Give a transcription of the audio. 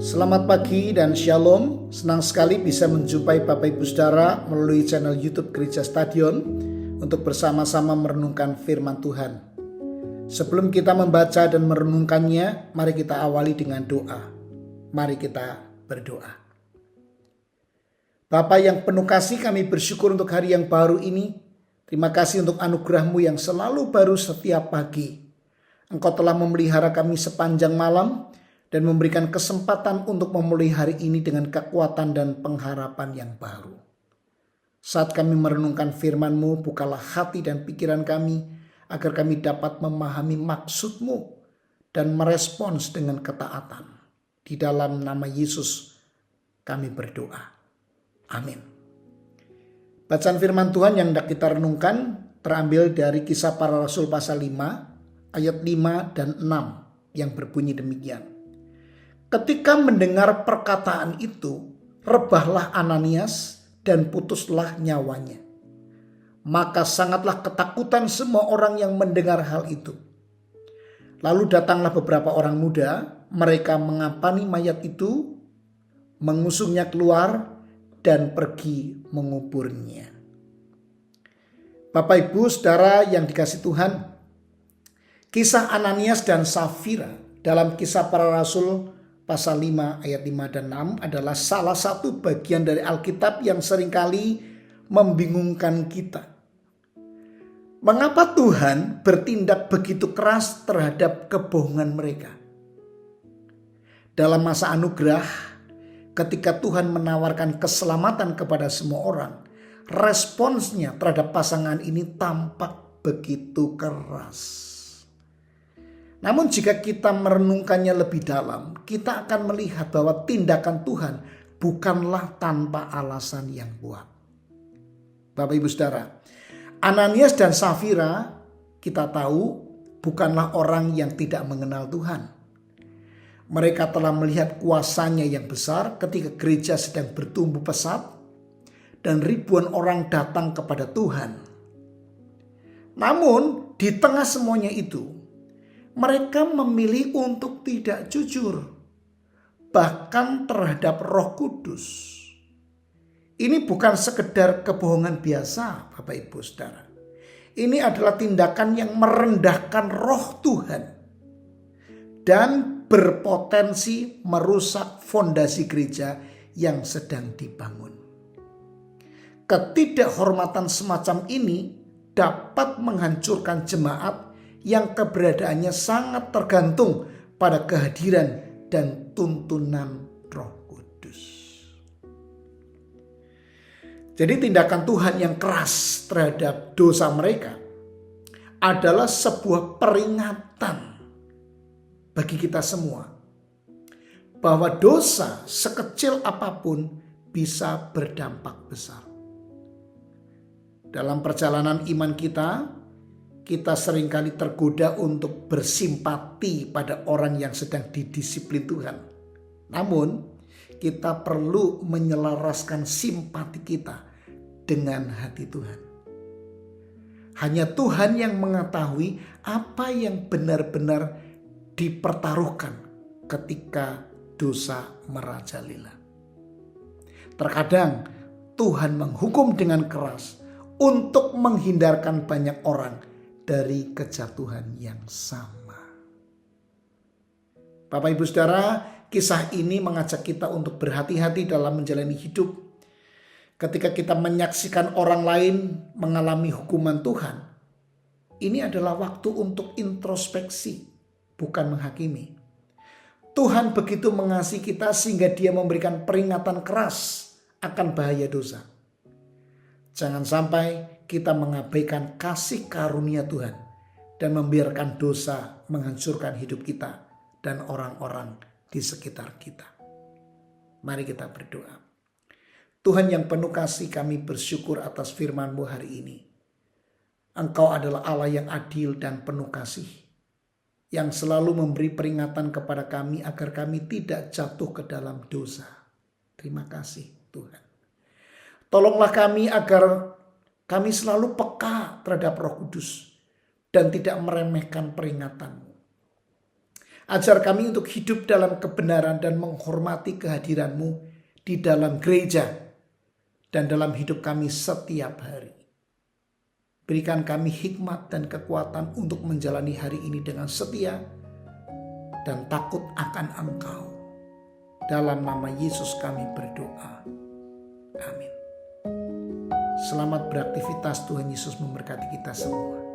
Selamat pagi dan shalom. Senang sekali bisa menjumpai Bapak Ibu Saudara melalui channel YouTube Gereja Stadion untuk bersama-sama merenungkan firman Tuhan. Sebelum kita membaca dan merenungkannya, mari kita awali dengan doa. Mari kita berdoa. Bapa yang penuh kasih, kami bersyukur untuk hari yang baru ini. Terima kasih untuk anugerah-Mu yang selalu baru setiap pagi. Engkau telah memelihara kami sepanjang malam dan memberikan kesempatan untuk memulai hari ini dengan kekuatan dan pengharapan yang baru. Saat kami merenungkan firman-Mu, bukalah hati dan pikiran kami agar kami dapat memahami maksud-Mu dan merespons dengan ketaatan. Di dalam nama Yesus kami berdoa. Amin. Bacaan firman Tuhan yang hendak kita renungkan terambil dari Kisah Para Rasul pasal 5 ayat 5 dan 6 yang berbunyi demikian. Ketika mendengar perkataan itu, rebahlah Ananias dan putuslah nyawanya. Maka sangatlah ketakutan semua orang yang mendengar hal itu. Lalu datanglah beberapa orang muda, mereka mengapani mayat itu, mengusungnya keluar dan pergi menguburnya. Bapak Ibu Saudara yang dikasihi Tuhan, kisah Ananias dan Safira dalam Kisah Para Rasul pasal 5 ayat 5 dan 6 adalah salah satu bagian dari Alkitab yang seringkali membingungkan kita. Mengapa Tuhan bertindak begitu keras terhadap kebohongan mereka? Dalam masa anugerah, ketika Tuhan menawarkan keselamatan kepada semua orang, responsnya terhadap pasangan ini tampak begitu keras. Namun jika kita merenungkannya lebih dalam, kita akan melihat bahwa tindakan Tuhan bukanlah tanpa alasan yang kuat. Bapak Ibu Saudara, Ananias dan Safira kita tahu bukanlah orang yang tidak mengenal Tuhan. Mereka telah melihat kuasanya yang besar ketika gereja sedang bertumbuh pesat dan ribuan orang datang kepada Tuhan. Namun di tengah semuanya itu, mereka memilih untuk tidak jujur, bahkan terhadap Roh Kudus. Ini bukan sekedar kebohongan biasa, Bapak Ibu Saudara. Ini adalah tindakan yang merendahkan Roh Tuhan dan berpotensi merusak fondasi gereja yang sedang dibangun. Ketidakhormatan semacam ini dapat menghancurkan jemaat yang keberadaannya sangat tergantung pada kehadiran dan tuntunan Roh Kudus. Jadi tindakan Tuhan yang keras terhadap dosa mereka adalah sebuah peringatan bagi kita semua bahwa dosa sekecil apapun bisa berdampak besar. Dalam perjalanan iman kita seringkali tergoda untuk bersimpati pada orang yang sedang didisiplin Tuhan. Namun, kita perlu menyelaraskan simpati kita dengan hati Tuhan. Hanya Tuhan yang mengetahui apa yang benar-benar dipertaruhkan ketika dosa merajalela. Terkadang Tuhan menghukum dengan keras untuk menghindarkan banyak orang dari kejatuhan yang sama. Bapak Ibu Saudara, kisah ini mengajak kita untuk berhati-hati dalam menjalani hidup. Ketika kita menyaksikan orang lain mengalami hukuman Tuhan, ini adalah waktu untuk introspeksi, bukan menghakimi. Tuhan begitu mengasihi kita sehingga Dia memberikan peringatan keras akan bahaya dosa. Jangan sampai kita mengabaikan kasih karunia Tuhan dan membiarkan dosa menghancurkan hidup kita dan orang-orang di sekitar kita. Mari kita berdoa. Tuhan yang penuh kasih, kami bersyukur atas firman-Mu hari ini. Engkau adalah Allah yang adil dan penuh kasih, yang selalu memberi peringatan kepada kami agar kami tidak jatuh ke dalam dosa. Terima kasih Tuhan. Tolonglah kami agar kami selalu peka terhadap Roh Kudus dan tidak meremehkan peringatan-Mu. Ajar kami untuk hidup dalam kebenaran dan menghormati kehadiran-Mu di dalam gereja dan dalam hidup kami setiap hari. Berikan kami hikmat dan kekuatan untuk menjalani hari ini dengan setia dan takut akan Engkau. Dalam nama Yesus kami berdoa. Amin. Selamat beraktivitas, Tuhan Yesus memberkati kita semua.